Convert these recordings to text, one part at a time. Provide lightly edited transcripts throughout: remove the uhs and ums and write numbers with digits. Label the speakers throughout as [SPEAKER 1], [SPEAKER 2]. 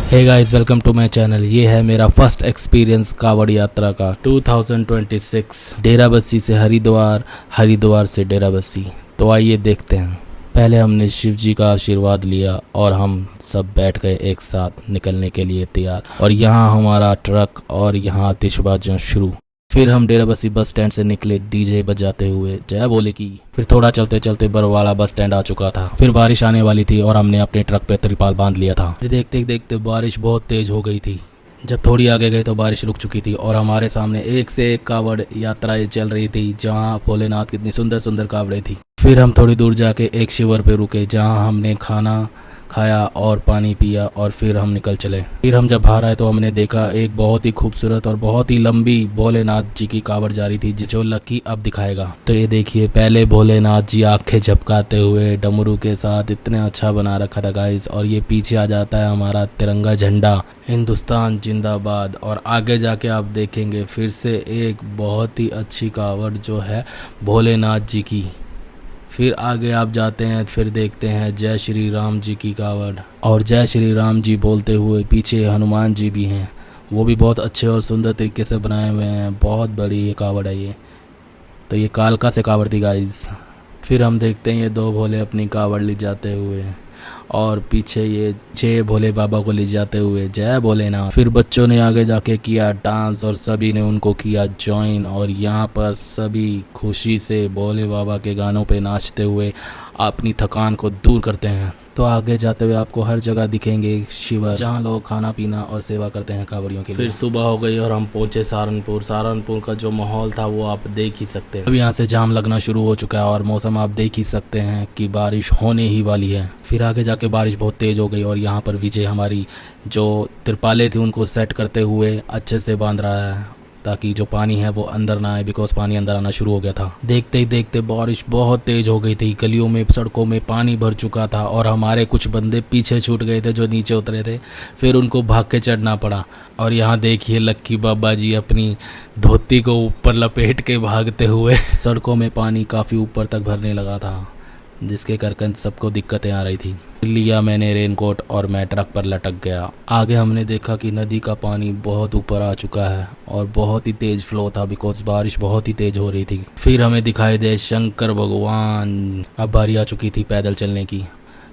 [SPEAKER 1] Hey guys, welcome to my channel. ये है मेरा फर्स्ट एक्सपीरियंस कावड़ यात्रा का 2026 डेराबस्सी से हरिद्वार, हरिद्वार से डेराबस्सी। तो आइए देखते हैं। पहले हमने शिव जी का आशीर्वाद लिया और हम सब बैठ गए एक साथ निकलने के लिए तैयार। और यहाँ हमारा ट्रक और यहाँ आतिशबाजियाँ शुरू। फिर हम डेराबस्सी बस स्टैंड से निकले डीजे बजाते हुए जय बोले की। फिर थोड़ा चलते चलते बरवाला बस स्टैंड आ चुका था। फिर बारिश आने वाली थी और हमने अपने ट्रक पे त्रिपाल बांध लिया था। देखते देखते बारिश बहुत तेज हो गई थी। जब थोड़ी आगे गए तो बारिश रुक चुकी थी और हमारे सामने एक से एक कावड़ यात्राएं चल रही थी, जहाँ भोलेनाथ कितनी सुंदर सुंदर कावड़े थी। फिर हम थोड़ी दूर जाके एक शिविर पे रुके, जहाँ हमने खाना खाया और पानी पिया और फिर हम निकल चले। फिर हम जब बाहर आए तो हमने देखा एक बहुत ही खूबसूरत और बहुत ही लंबी भोलेनाथ जी की कावड़ जा रही थी, जो लक्की अब दिखाएगा। तो ये देखिए, पहले भोलेनाथ जी आंखें झपकाते हुए डमरू के साथ इतने अच्छा बना रखा था गाइस। और ये पीछे आ जाता है हमारा तिरंगा झंडा, हिंदुस्तान जिंदाबाद। और आगे जाके आप देखेंगे फिर से एक बहुत ही अच्छी कावड़ जो है भोलेनाथ जी की। फिर आगे आप जाते हैं, फिर देखते हैं जय श्री राम जी की कावड़। और जय श्री राम जी बोलते हुए पीछे हनुमान जी भी हैं, वो भी बहुत अच्छे और सुंदर तरीके से बनाए हुए हैं। बहुत बड़ी ये कावड़ है ये। तो ये कालका से कावड़ थी गाइस। फिर हम देखते हैं ये दो भोले अपनी कावड़ ले जाते हुए और पीछे ये 6 भोले बाबा को ले जाते हुए जय भोलेनाथ। फिर बच्चों ने आगे जाके किया डांस और सभी ने उनको किया ज्वाइन। और यहाँ पर सभी खुशी से भोले बाबा के गानों पे नाचते हुए अपनी थकान को दूर करते हैं। तो आगे जाते हुए आपको हर जगह दिखेंगे शिविर, जहाँ लोग खाना पीना और सेवा करते हैं कावड़ियों के लिए। फिर सुबह हो गई और हम पहुंचे सहारनपुर। सहारनपुर का जो माहौल था वो आप देख ही सकते हैं। अब यहाँ से जाम लगना शुरू हो चुका है और मौसम आप देख ही सकते हैं कि बारिश होने ही वाली है। फिर आगे जाके बारिश बहुत तेज हो गई और यहाँ पर विजय हमारी जो तिरपाले थी उनको सेट करते हुए अच्छे से बांध रहा है, ताकि जो पानी है वो अंदर ना आए, बिकॉज पानी अंदर आना शुरू हो गया था। देखते ही देखते बारिश बहुत तेज हो गई थी। गलियों में सड़कों में पानी भर चुका था और हमारे कुछ बंदे पीछे छूट गए थे जो नीचे उतरे थे। फिर उनको भाग के चढ़ना पड़ा। और यहाँ देखिए लक्की बाबा जी अपनी धोती को ऊपर लपेट के भागते हुए। सड़कों में पानी काफ़ी ऊपर तक भरने लगा था, जिसके कारण सबको दिक्कतें आ रही थी। लिया मैंने रेनकोट और मैं ट्रक पर लटक गया। आगे हमने देखा कि नदी का पानी बहुत ऊपर आ चुका है और बहुत ही तेज फ्लो था, बिकॉज बारिश बहुत ही तेज हो रही थी। फिर हमें दिखाई दे शंकर भगवान। अब बारी आ चुकी थी पैदल चलने की,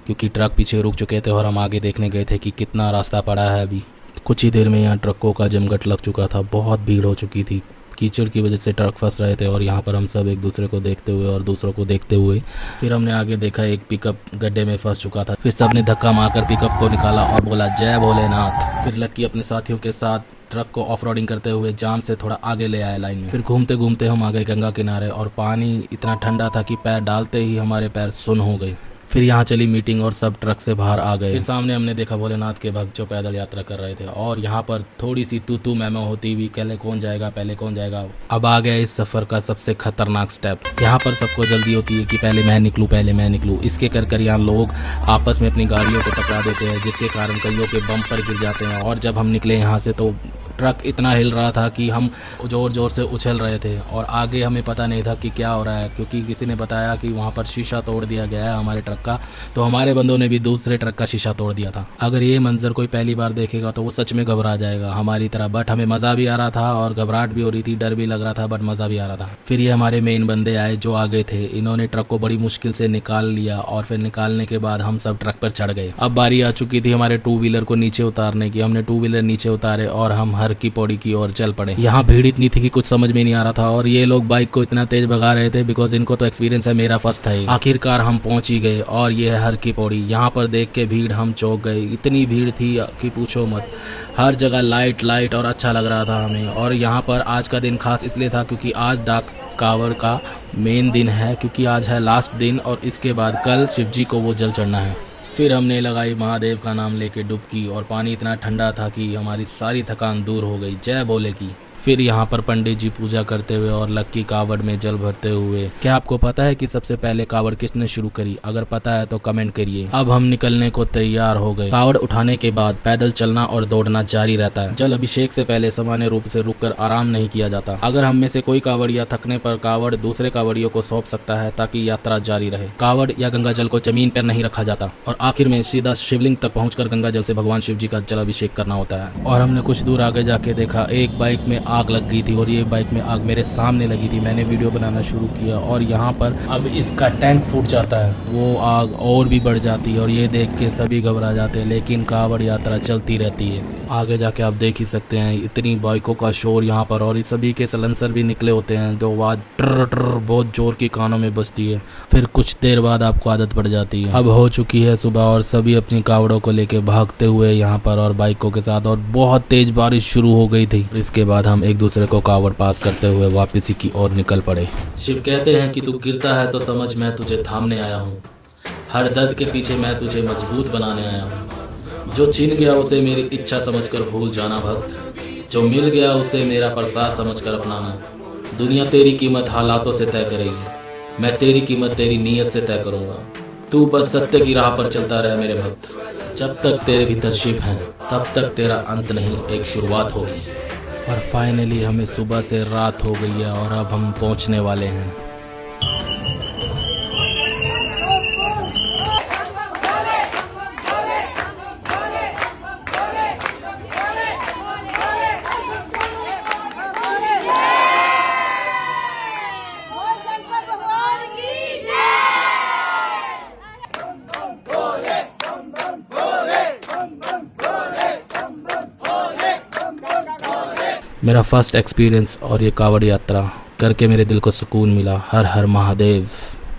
[SPEAKER 1] क्योंकि ट्रक पीछे रुक चुके थे और हम आगे देखने गए थे कि कितना रास्ता पड़ा है। अभी कुछ ही देर में यहाँ ट्रकों का जमघट लग चुका था। बहुत भीड़ हो चुकी थी, कीचड़ की वजह से ट्रक फंस रहे थे। और यहाँ पर हम सब एक दूसरे को देखते हुए और दूसरों को देखते हुए फिर हमने आगे देखा एक पिकअप गड्ढे में फंस चुका था। फिर सबने धक्का मारकर पिकअप को निकाला और बोला जय भोलेनाथ। फिर लक्की अपने साथियों के साथ ट्रक को ऑफ रोडिंग करते हुए जाम से थोड़ा आगे ले आए लाइन में। फिर घूमते घूमते हम आ गए गंगा किनारे और पानी इतना ठंडा था कि पैर डालते ही हमारे पैर सुन्न हो गए। फिर यहाँ चली मीटिंग और सब ट्रक से बाहर आ गए। फिर सामने हमने देखा भोलेनाथ के भक्त जो पैदल यात्रा कर रहे थे और यहाँ पर थोड़ी सी तू मैमो होती हुई पहले कौन जाएगा पहले कौन जाएगा। अब आ गया इस सफर का सबसे खतरनाक स्टेप। यहाँ पर सबको जल्दी होती है कि पहले मैं निकलूं। इसके कर यहाँ लोग आपस में अपनी गाड़ियों को टकरा देते हैं, जिसके कारण कईयों के बम पर गिर जाते हैं। और जब हम निकले यहाँ से तो ट्रक इतना हिल रहा था कि हम जोर जोर से उछल रहे थे और आगे हमें पता नहीं था कि क्या हो रहा है, क्योंकि किसी ने बताया कि वहाँ पर शीशा तोड़ दिया गया है हमारे ट्रक का। तो हमारे बंदों ने भी दूसरे ट्रक का शीशा तोड़ दिया था। अगर ये मंजर कोई पहली बार देखेगा तो वो सच में घबरा जाएगा हमारी तरह। बट हमें मजा भी आ रहा था और घबराहट भी हो रही थी, डर भी लग रहा था, बट मजा भी आ रहा था। फिर ये हमारे मेन बंदे आए जो आगे थे। इन्होंने ट्रक को बड़ी मुश्किल से निकाल लिया और फिर निकालने के बाद हम सब ट्रक पर चढ़ गए। अब बारी आ चुकी थी हमारे 2 व्हीलर को नीचे उतारने की। हमने 2 व्हीलर नीचे उतारे और हम हर की पौड़ी की ओर चल पड़े। यहाँ भीड़ इतनी थी कि कुछ समझ में नहीं आ रहा था और ये लोग बाइक को इतना तेज भगा रहे थे, बिकॉज इनको तो एक्सपीरियंस है, मेरा फर्स्ट था। आखिरकार हम पहुंच ही गए और ये है हर की पौड़ी। यहाँ पर देख के भीड़ हम चौंक गए। इतनी भीड़ थी कि पूछो मत। हर जगह लाइट और अच्छा लग रहा था हमें। और यहाँ पर आज का दिन खास इसलिए था क्योंकि आज डाक कावड़ का मेन दिन है, क्योंकि आज है लास्ट दिन और इसके बाद कल शिव जी को वो जल चढ़ना है। फिर हमने लगाई महादेव का नाम लेके डुबकी और पानी इतना ठंडा था कि हमारी सारी थकान दूर हो गई। जय बोले की। फिर यहाँ पर पंडित जी पूजा करते हुए और लक्की कावड़ में जल भरते हुए। क्या आपको पता है कि सबसे पहले कावड़ किसने शुरू करी? अगर पता है तो कमेंट करिए। अब हम निकलने को तैयार हो गए। कावड़ उठाने के बाद पैदल चलना और दौड़ना जारी रहता है। जल अभिषेक से पहले सामान्य रूप से रुककर आराम नहीं किया जाता। अगर हम में से कोई कावड़िया थकने पर कावड़ दूसरे कावड़ियों को सौंप सकता है ताकि यात्रा जारी रहे। कावड़ या गंगा जल को जमीन पर नहीं रखा जाता और आखिर में सीधा शिवलिंग तक पहुंचकर गंगा जल से भगवान शिव जी का जल अभिषेक करना होता है। और हमने कुछ दूर आगे जाके देखा, एक बाइक में आग लग गई थी और ये बाइक में आग मेरे सामने लगी थी। मैंने वीडियो बनाना शुरू किया और यहाँ पर अब इसका टैंक फूट जाता है, वो आग और भी बढ़ जाती है और ये देख के सभी घबरा जाते हैं, लेकिन कावड़ यात्रा चलती रहती है। आगे जाके आप देख ही सकते हैं इतनी बाइकों का शोर यहाँ पर, और इस सभी के सलेंसर भी निकले होते हैं जो आवाज ट्र ट्र बहुत जोर की कानों में बजती है। फिर कुछ देर बाद आपको आदत पड़ जाती है। अब हो चुकी है सुबह और सभी अपनी कावड़ों को लेके भागते हुए यहाँ पर और बाइकों के साथ, और बहुत तेज बारिश शुरू हो गई थी। इसके बाद हम एक दूसरे को कावड़ पास करते हुए वापसी की ओर निकल पड़े। शिव कहते हैं कि तू गिरता है तो समझ मैं तुझे थामने आया हूँ, हर दर्द के पीछे मैं तुझे मजबूत बनाने आया हूँ। जो छीन गया उसे मेरी इच्छा समझकर भूल जाना भक्त, जो मिल गया उसे मेरा प्रसाद समझकर अपनाना। दुनिया तेरी कीमत हालातों से तय करेगी, मैं तेरी कीमत तेरी नीयत से तय करूंगा। तू बस सत्य की राह पर चलता रहे मेरे भक्त, जब तक तेरे भीतर शिव हैं तब तक तेरा अंत नहीं एक शुरुआत होगी। और फाइनली हमें सुबह से रात हो गई है और अब हम पहुंचने वाले हैं। मेरा फर्स्ट एक्सपीरियंस और ये कावड़ यात्रा करके मेरे दिल को सुकून मिला। हर हर महादेव।